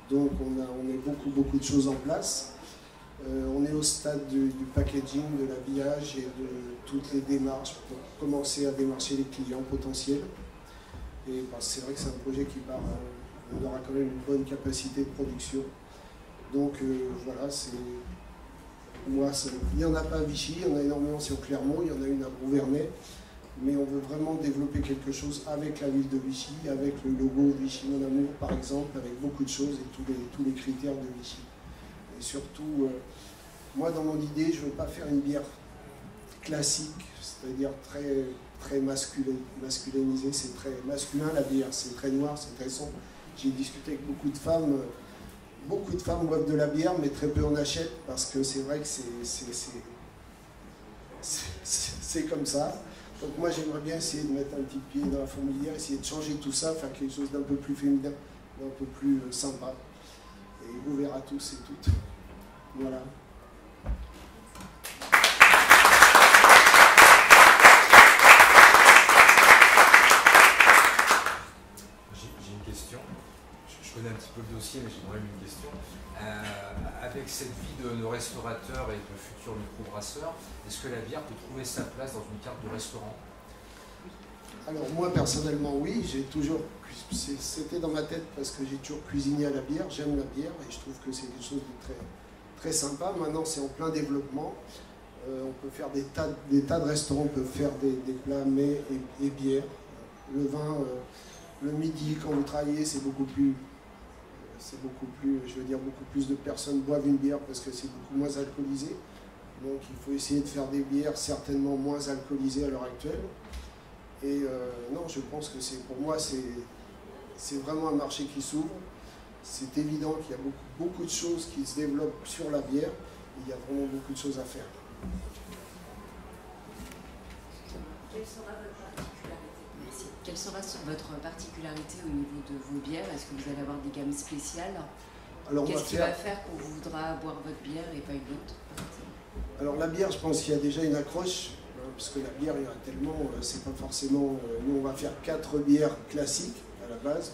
Donc on met beaucoup de choses en place. On est au stade du packaging, de l'habillage et de toutes les démarches pour commencer à démarcher les clients potentiels. Et c'est vrai que c'est un projet qui part, on aura quand même une bonne capacité de production. Donc voilà, il n'y en a pas à Vichy, il y en a énormément sur Clermont, il y en a une à Brouvernais. Mais on veut vraiment développer quelque chose avec la ville de Vichy, avec le logo Vichy Mon Amour par exemple, avec beaucoup de choses et tous les critères de Vichy. Et surtout, moi dans mon idée, je ne veux pas faire une bière classique, c'est-à-dire très masculinisée, c'est très masculin la bière, c'est très noir, c'est très sombre. J'ai discuté avec beaucoup de femmes boivent de la bière, mais très peu en achètent, parce que c'est vrai que c'est comme ça. Donc moi j'aimerais bien essayer de mettre un petit pied dans la fourmilière, essayer de changer tout ça, faire quelque chose d'un peu plus féminin, d'un peu plus sympa. Et ouvert à tous et toutes. Voilà. J'ai une question. Je connais un petit peu le dossier, mais j'ai quand même une question. Avec cette vie de nos restaurateurs et de futurs microbrasseurs, est-ce que la bière peut trouver sa place dans une carte de restaurant? Alors moi personnellement oui, c'était dans ma tête parce que j'ai toujours cuisiné à la bière, j'aime la bière et je trouve que c'est quelque chose de très, très sympa. Maintenant c'est en plein développement, on peut faire des tas de restaurants peuvent faire des plats mets et bière. Le vin, le midi quand vous travaillez c'est beaucoup plus, je veux dire beaucoup plus de personnes boivent une bière parce que c'est beaucoup moins alcoolisé. Donc il faut essayer de faire des bières certainement moins alcoolisées à l'heure actuelle. Et non, je pense que pour moi, c'est vraiment un marché qui s'ouvre. C'est évident qu'il y a beaucoup de choses qui se développent sur la bière. Il y a vraiment beaucoup de choses à faire. Quelle sera votre particularité au niveau de vos bières? Est-ce que vous allez avoir des gammes spéciales? Qu'est-ce qui va faire qu'on voudra boire votre bière et pas une autre? Alors la bière, je pense qu'il y a déjà une accroche. Parce que la bière, il y en a tellement, c'est pas forcément... nous, on va faire 4 bières classiques, à la base,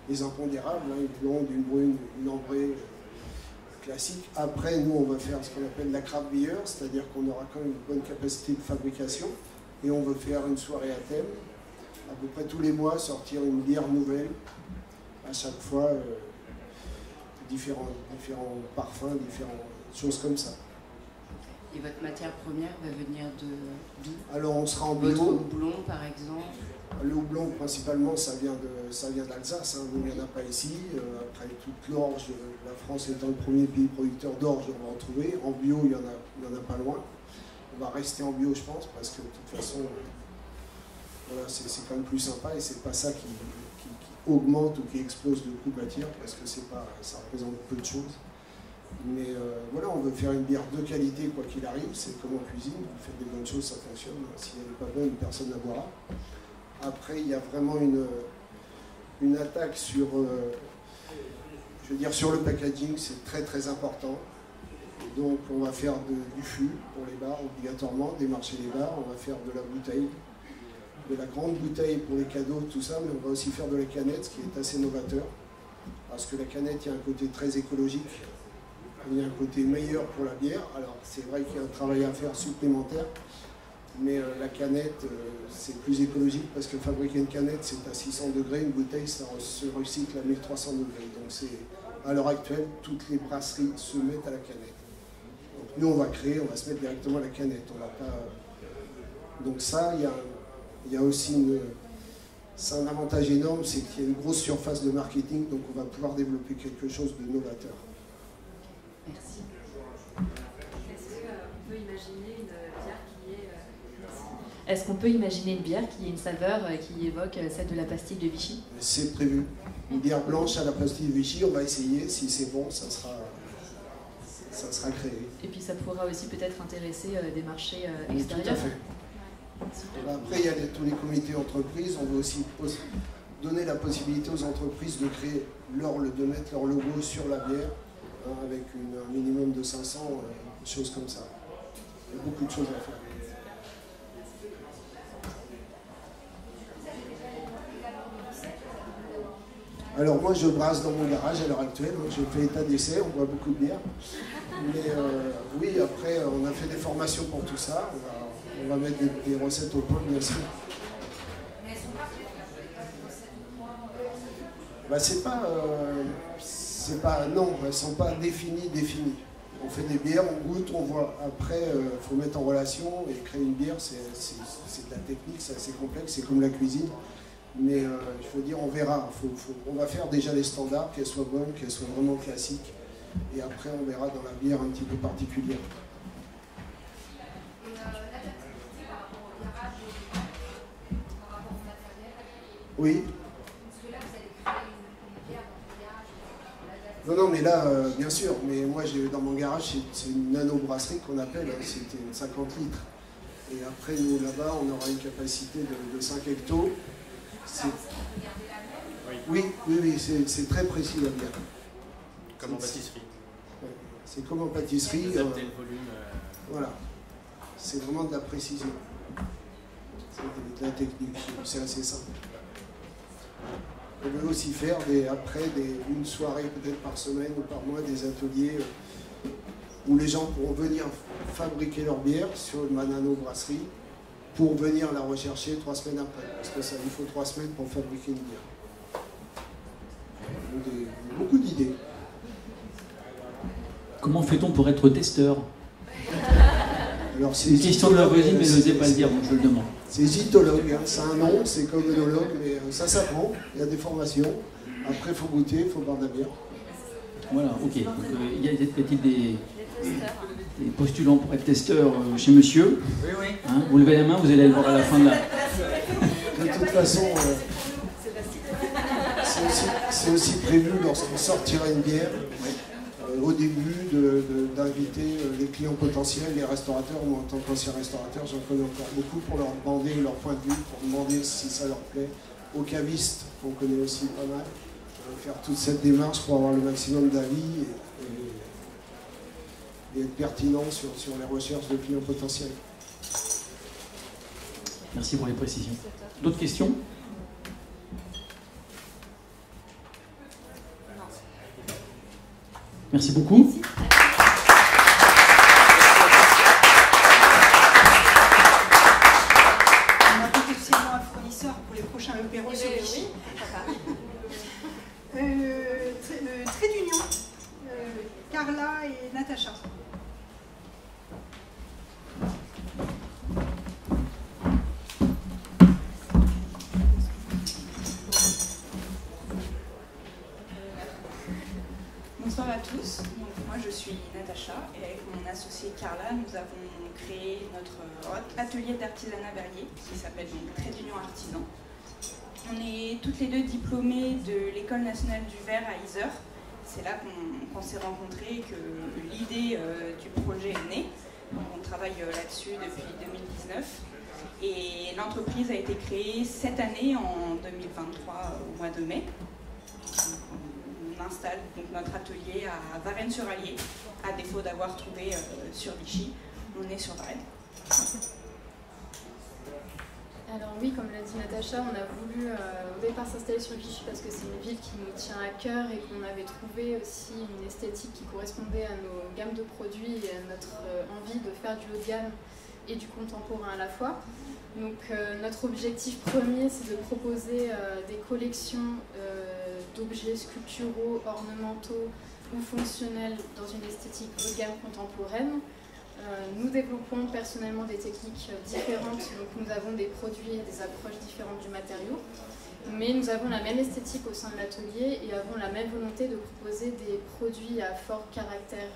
les impondérables, une blonde, une brune, une ambrée classique. Après, nous, on va faire ce qu'on appelle la craft beer, c'est-à-dire qu'on aura quand même une bonne capacité de fabrication. Et on veut faire une soirée à thème, à peu près tous les mois, sortir une bière nouvelle, à chaque fois, différents parfums, différentes choses comme ça. Et votre matière première va venir d'où? Alors on sera en bio. Votre houblon par exemple? Le houblon principalement ça vient d'Alsace, hein. Donc il n'y en a pas ici. Après toute l'orge, la France étant le premier pays producteur d'orge, on va en trouver. En bio il y en a pas loin. On va rester en bio je pense parce que de toute façon voilà, c'est quand même plus sympa et c'est pas ça qui augmente ou qui explose le coût matière parce que ça représente peu de choses. Mais voilà, on veut faire une bière de qualité quoi qu'il arrive, c'est comme en cuisine, vous faites des bonnes choses, ça fonctionne, si elle n'est pas bonne, personne ne la boira. Après, il y a vraiment une attaque sur, je veux dire, sur le packaging, c'est très très important. Et Donc on va faire du fût pour les bars obligatoirement, démarcher les bars, on va faire de la bouteille, de la grande bouteille pour les cadeaux, tout ça, mais on va aussi faire de la canette, ce qui est assez novateur. Parce que la canette, il y a un côté très écologique, il y a un côté meilleur pour la bière. Alors c'est vrai qu'il y a un travail à faire supplémentaire, mais la canette, c'est plus écologique parce que fabriquer une canette, c'est à 600 degrés, une bouteille, ça se recycle à 1300 degrés. Donc à l'heure actuelle, toutes les brasseries se mettent à la canette. Donc nous, on va créer, on va se mettre directement à la canette. On va pas... Donc ça, il y a aussi c'est un avantage énorme, c'est qu'il y a une grosse surface de marketing, donc on va pouvoir développer quelque chose de novateur. Merci. Est-ce qu'on peut imaginer une bière qui ait une saveur qui évoque celle de la pastille de Vichy? C'est prévu. Une bière blanche à la pastille de Vichy, on va essayer. Si c'est bon, ça sera créé. Et puis ça pourra aussi peut-être intéresser des marchés extérieurs. Tout à fait. Après, il y a tous les comités entreprises. On veut aussi donner la possibilité aux entreprises de créer de mettre leur logo sur la bière, hein, avec un minimum de 500, choses comme ça. Il y a beaucoup de choses à faire. Alors moi je brasse dans mon garage à l'heure actuelle, je fais état d'essai, on boit beaucoup de bière. Mais oui, après on a fait des formations pour tout ça, on va mettre des recettes au point bien sûr. Mais elles sont pas non, elles ne sont pas définies. On fait des bières, on goûte, on voit. Après, il faut mettre en relation et créer une bière, c'est de la technique, c'est assez complexe, c'est comme la cuisine. Mais je veux dire, on verra. On va faire déjà les standards, qu'elles soient bonnes, qu'elles soient vraiment classiques. Et après, on verra dans la bière un petit peu particulière. Et l'adaptabilité par rapport au garage et par rapport au matériel? Oui. Parce que là, vous allez créer une bière dans le garage. Non, mais là, bien sûr. Mais moi, dans mon garage, c'est une nano-brasserie qu'on appelle. Hein, c'était 50 litres. Et après, nous, là-bas, on aura une capacité de 5 hectos. Oui, c'est très précis la bière. Comme en pâtisserie. Ouais. C'est comme en pâtisserie. Adapter le volume. Voilà. C'est vraiment de la précision. C'est de la technique. C'est assez simple. On veut aussi faire une soirée peut-être par semaine ou par mois, des ateliers où les gens pourront venir fabriquer leur bière sur une nano-brasserie, pour venir la rechercher 3 semaines après. Parce que ça, il faut 3 semaines pour fabriquer une bière. Beaucoup d'idées. Comment fait-on pour être testeur? Alors, c'est une question de la voisine, mais je n'osais pas le dire, donc je le demande. C'est zytologue, hein. C'est un nom, c'est comme œnologue, mais ça s'apprend, il y a des formations. Après, il faut goûter, il faut boire de la bière. Voilà, ok. Donc, y a-t-il des postulants pour être testeur chez monsieur? Oui. Hein, vous levez la main, vous allez le voir à la fin de la... De toute façon, c'est aussi prévu lorsqu'on sortira une bière, au début, d'inviter les clients potentiels, les restaurateurs. Moi, en tant qu'ancien restaurateur, j'en connais encore beaucoup pour leur demander leur point de vue, pour demander si ça leur plaît. Aux cavistes, qu'on connaît aussi pas mal. Faire toute cette démarche pour avoir le maximum d'avis et être pertinent sur les recherches de clients potentiels. Merci pour les précisions. D'autres questions? Merci beaucoup. On a potentiellement un fournisseur pour les prochains apéros sur Vichy. Trait d'union, Carla et Natacha. Bonsoir à tous, donc, moi je suis Natacha et avec mon associée Carla nous avons créé notre atelier d'artisanat verrier qui s'appelle Trait d'union artisan. On est toutes les deux diplômées de l'École nationale du verre à Yzeure. C'est là qu'on s'est rencontrés et que l'idée du projet est née. Donc, on travaille là-dessus depuis 2019 et l'entreprise a été créée cette année en 2023 au mois de mai. On installe donc notre atelier à Varennes-sur-Allier, à défaut d'avoir trouvé sur Vichy. On est sur Varennes. Alors oui, comme l'a dit Natacha, on a voulu au départ s'installer sur Vichy parce que c'est une ville qui nous tient à cœur et qu'on avait trouvé aussi une esthétique qui correspondait à nos gammes de produits et à notre envie de faire du haut de gamme et du contemporain à la fois. Donc notre objectif premier, c'est de proposer des collections d'objets sculpturaux, ornementaux ou fonctionnels dans une esthétique haut de gamme contemporaine. Nous développons personnellement des techniques différentes, donc nous avons des produits et des approches différentes du matériau, mais nous avons la même esthétique au sein de l'atelier et avons la même volonté de proposer des produits à fort caractère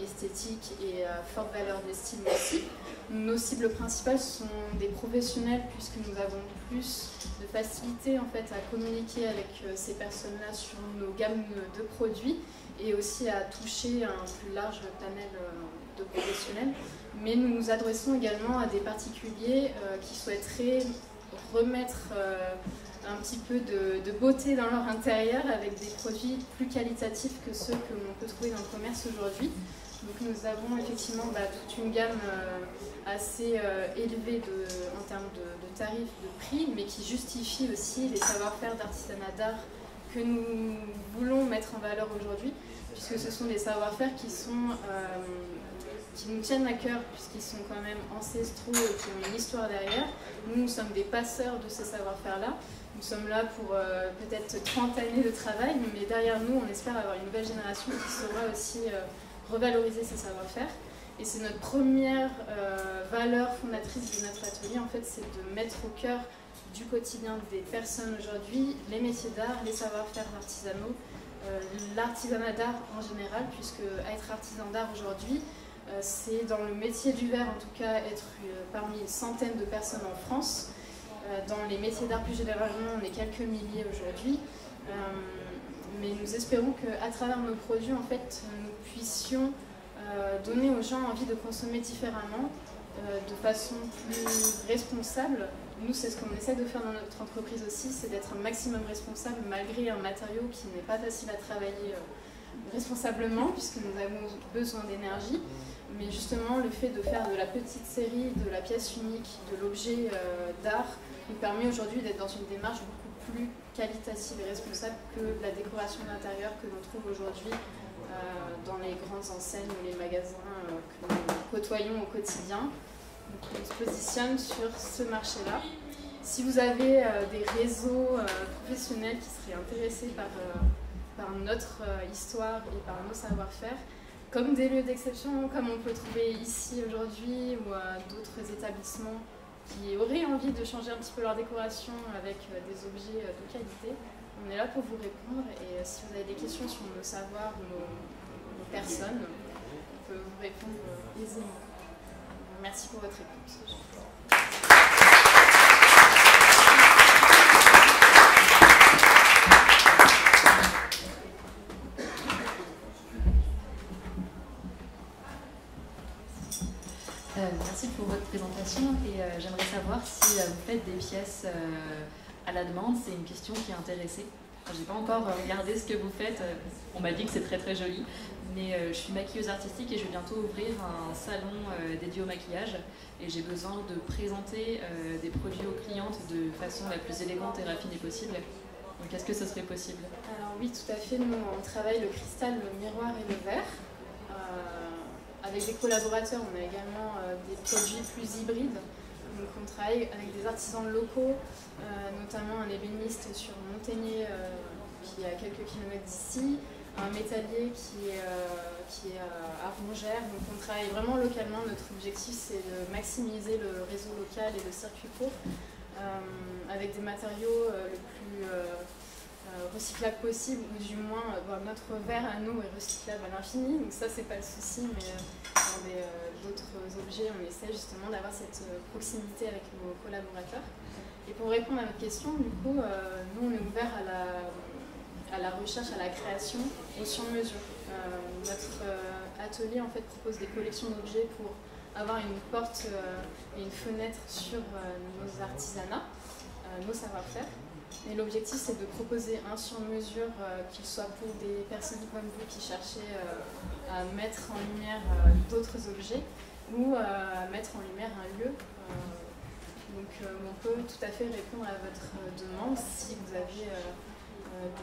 esthétique et à forte valeur d'estime aussi. Nos cibles principales sont des professionnels puisque nous avons plus de facilité en fait à communiquer avec ces personnes-là sur nos gammes de produits et aussi à toucher un plus large panel de professionnels. Mais nous nous adressons également à des particuliers qui souhaiteraient remettre un petit peu de beauté dans leur intérieur avec des produits plus qualitatifs que ceux que l'on peut trouver dans le commerce aujourd'hui. Donc nous avons effectivement toute une gamme assez élevée en termes de tarifs, de prix, mais qui justifie aussi les savoir-faire d'artisanat d'art que nous voulons mettre en valeur aujourd'hui, puisque ce sont des savoir-faire qui nous tiennent à cœur, puisqu'ils sont quand même ancestraux et qui ont une histoire derrière. Nous sommes des passeurs de ces savoir-faire-là. Nous sommes là pour peut-être 30 années de travail, mais derrière nous, on espère avoir une nouvelle génération qui saura aussi revaloriser ces savoir-faire. Et c'est notre première valeur fondatrice de notre atelier, en fait, c'est de mettre au cœur du quotidien des personnes aujourd'hui les métiers d'art, les savoir-faire artisanaux, l'artisanat d'art en général, puisque être artisan d'art aujourd'hui, c'est dans le métier du verre en tout cas être parmi une centaine de personnes en France. Dans les métiers d'art plus généralement, on est quelques milliers aujourd'hui. Mais nous espérons qu'à travers nos produits, en fait, nous puissions donner aux gens envie de consommer différemment, de façon plus responsable. Nous, c'est ce qu'on essaie de faire dans notre entreprise aussi, c'est d'être un maximum responsable malgré un matériau qui n'est pas facile à travailler responsablement, puisque nous avons besoin d'énergie. Mais justement, le fait de faire de la petite série, de la pièce unique, de l'objet d'art, nous permet aujourd'hui d'être dans une démarche beaucoup plus qualitative et responsable que la décoration d'intérieur que l'on trouve aujourd'hui dans les grandes enseignes ou les magasins que nous côtoyons au quotidien. Donc, on se positionne sur ce marché-là. Si vous avez des réseaux professionnels qui seraient intéressés par notre histoire et par nos savoir-faire, comme des lieux d'exception, comme on peut trouver ici aujourd'hui ou à d'autres établissements qui auraient envie de changer un petit peu leur décoration avec des objets de qualité, on est là pour vous répondre. Et si vous avez des questions sur nos savoirs, nos personnes, on peut vous répondre aisément. Merci pour votre écoute. Merci pour votre présentation et j'aimerais savoir si vous faites des pièces à la demande. C'est une question qui est intéressée. Je n'ai pas encore regardé ce que vous faites. On m'a dit que c'est très très joli, mais je suis maquilleuse artistique et je vais bientôt ouvrir un salon dédié au maquillage et j'ai besoin de présenter des produits aux clientes de façon la plus élégante et raffinée possible. Donc est-ce que ce serait possible? Alors oui, tout à fait. Nous, on travaille le cristal, le miroir et le verre. Avec des collaborateurs, on a également des produits plus hybrides. Donc on travaille avec des artisans locaux, notamment un ébéniste sur Montaigné qui est à quelques kilomètres d'ici, un métallier qui est à Rongères. Donc on travaille vraiment localement. Notre objectif, c'est de maximiser le réseau local et le circuit court avec des matériaux le plus recyclable possible, ou du moins notre verre à nous est recyclable à l'infini, donc ça c'est pas le souci, mais dans d'autres objets on essaie justement d'avoir cette proximité avec nos collaborateurs. Et pour répondre à votre question, du coup, nous on est ouvert à la recherche, à la création au sur-mesure. Notre atelier en fait propose des collections d'objets pour avoir une porte et une fenêtre sur nos artisanats, nos savoir-faire. Et l'objectif, c'est de proposer un sur-mesure qu'il soit pour des personnes comme vous qui cherchez à mettre en lumière d'autres objets ou à mettre en lumière un lieu. Donc on peut tout à fait répondre à votre demande si vous avez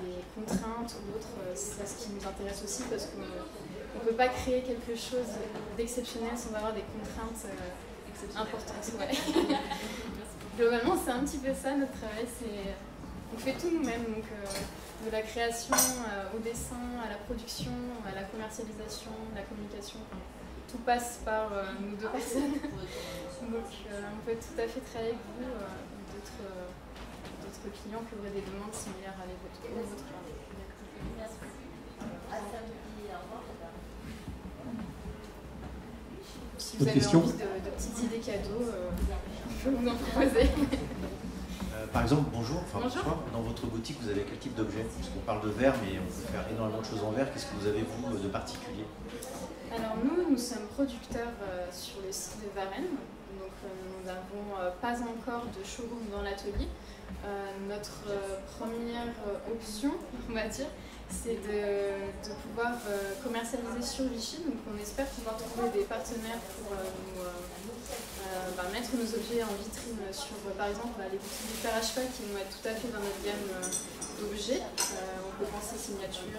des contraintes ou autres. C'est ce qui nous intéresse aussi parce qu'on ne peut pas créer quelque chose d'exceptionnel sans avoir des contraintes importantes. Ouais. Globalement, c'est un petit peu ça notre travail. On fait tout nous-mêmes, donc de la création au dessin, à la production, à la commercialisation, la communication. Tout passe par nous deux personnes. Donc on peut tout à fait travailler avec vous, d'autres clients qui auraient des demandes similaires à les vôtres. Si vous avez envie de petites idées cadeaux, je peux vous en proposer. Par exemple, bonjour. Bonsoir. Dans votre boutique, vous avez quel type d'objet? Parce qu'on parle de verre, mais on peut faire énormément de choses en verre. Qu'est-ce que vous avez, vous, de particulier? Alors nous sommes producteurs sur le site de Varennes. Donc nous n'avons pas encore de showroom dans l'atelier. Notre première option, on va dire, c'est de pouvoir commercialiser sur Vichy. Donc on espère pouvoir trouver des partenaires pour nous mettre nos objets en vitrine sur, par exemple, les boutiques du Père à Cheval qui vont être tout à fait dans notre gamme d'objets. On peut penser signature,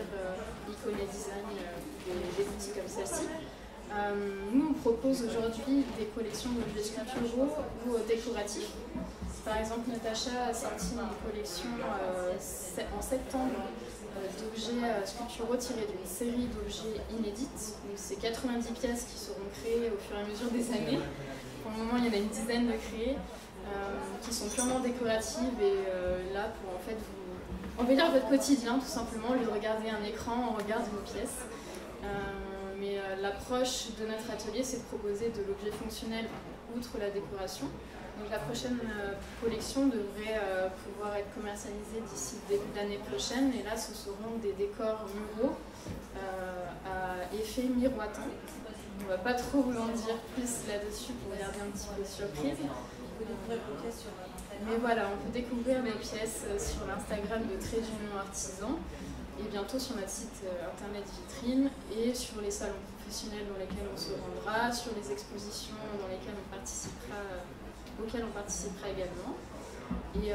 Iconé Design, des boutiques comme celle-ci. Nous, on propose aujourd'hui des collections d'objets sculpturaux ou décoratifs. Par exemple, Natacha a sorti une collection en septembre d'objets sculpturaux tirés d'une série d'objets inédites. C'est 90 pièces qui seront créées au fur et à mesure des années. Pour le moment, il y en a une dizaine de créées qui sont purement décoratives et là pour en fait vous embellir votre quotidien tout simplement, au lieu de regarder un écran, on regarde une pièce. Mais l'approche de notre atelier, c'est de proposer de l'objet fonctionnel outre la décoration. Donc la prochaine collection devrait pouvoir être commercialisée d'ici le début de l'année prochaine. Et là, ce seront des décors muraux à effet miroitant. On ne va pas trop vous en dire plus là-dessus pour garder un petit peu surprise. Mais voilà, on peut découvrir les pièces sur l'Instagram de Trait d'Union Artisan et bientôt sur notre site internet Vitrine et sur les salons professionnels dans lesquels on se rendra, sur les expositions dans lesquelles auxquelles on participera également. Et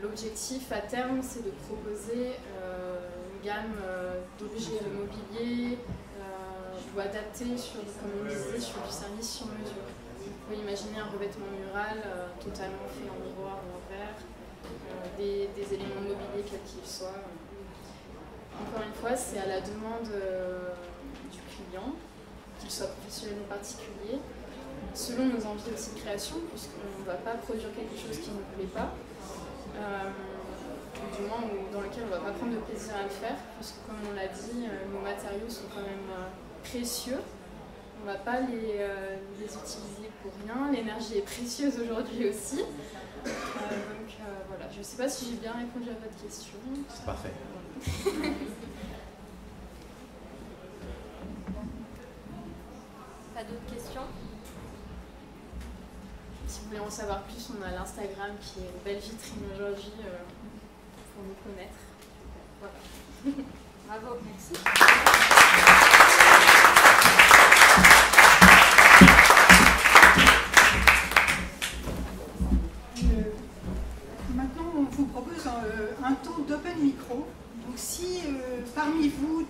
l'objectif à terme, c'est de proposer une gamme d'objets de mobilier ou adaptés comme on disait, sur du service sur mesure. Vous pouvez imaginer un revêtement mural totalement fait en miroir ou en verre, des éléments de mobilier quels qu'ils soient. Encore une fois, c'est à la demande du client, qu'il soit professionnel ou particulier, selon nos envies aussi de création, puisqu'on ne va pas produire quelque chose qui ne nous plaît pas, du moins dans lequel on ne va pas prendre de plaisir à le faire, puisque comme on l'a dit, nos matériaux sont quand même précieux. On ne va pas les utiliser pour rien. L'énergie est précieuse aujourd'hui aussi. Donc voilà, je ne sais pas si j'ai bien répondu à votre question. C'est parfait. Pas d'autres questions? Si vous voulez en savoir plus, on a l'Instagram qui est une belle vitrine aujourd'hui pour nous connaître. Voilà. Bravo, merci. Maintenant, on vous propose un temps d'open micro. Donc si parmi vous,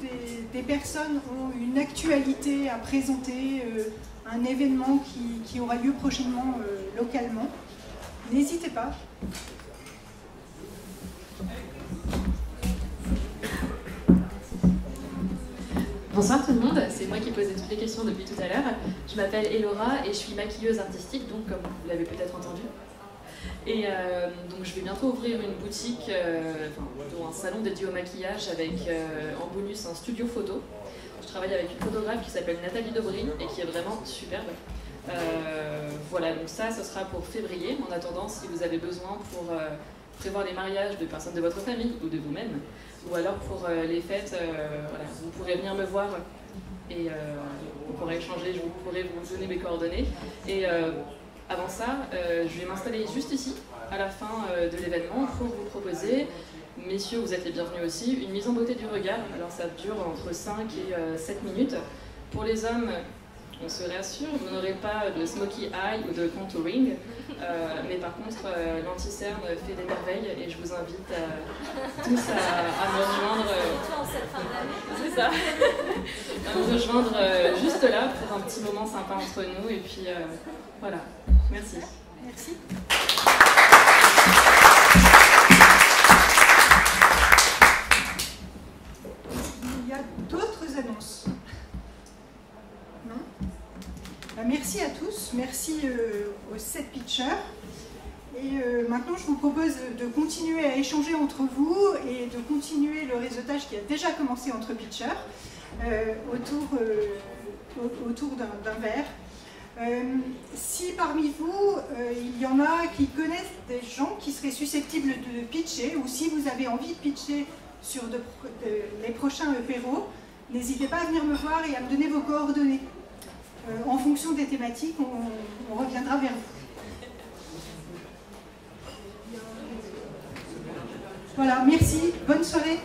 des personnes ont une actualité à présenter, un événement qui aura lieu prochainement localement, n'hésitez pas. Bonsoir tout le monde, c'est moi qui posais toutes les questions depuis tout à l'heure. Je m'appelle Elora et je suis maquilleuse artistique, donc comme vous l'avez peut-être entendu. Et donc je vais bientôt ouvrir une boutique, plutôt un salon dédié au maquillage avec en bonus un studio photo. Je travaille avec une photographe qui s'appelle Nathalie Dobrine et qui est vraiment superbe. Voilà, donc ça, ce sera pour février. En attendant, si vous avez besoin pour prévoir les mariages de personnes de votre famille ou de vous-même, ou alors pour les fêtes, voilà, vous pourrez venir me voir et on pourra échanger, je pourrai vous donner mes coordonnées. Et avant ça, je vais m'installer juste ici à la fin de l'événement pour vous proposer, messieurs, vous êtes les bienvenus aussi, une mise en beauté du regard. Alors ça dure entre 5 et 7 minutes. Pour les hommes, on se rassure, vous n'aurez pas de smokey eye ou de contouring, mais par contre, l'anti-cerne fait des merveilles et je vous invite tous à me rejoindre. C'est ça. À me rejoindre juste là pour un petit moment sympa entre nous et puis voilà. Merci. Merci. Il y a d'autres annonces? Non? Merci à tous, merci aux 7 pitchers. Et maintenant, je vous propose de continuer à échanger entre vous et de continuer le réseautage qui a déjà commencé entre pitchers autour d'un verre. Si parmi vous, il y en a qui connaissent des gens qui seraient susceptibles de pitcher, ou si vous avez envie de pitcher sur les prochains apéros, n'hésitez pas à venir me voir et à me donner vos coordonnées. En fonction des thématiques, on reviendra vers vous. Voilà, merci, bonne soirée.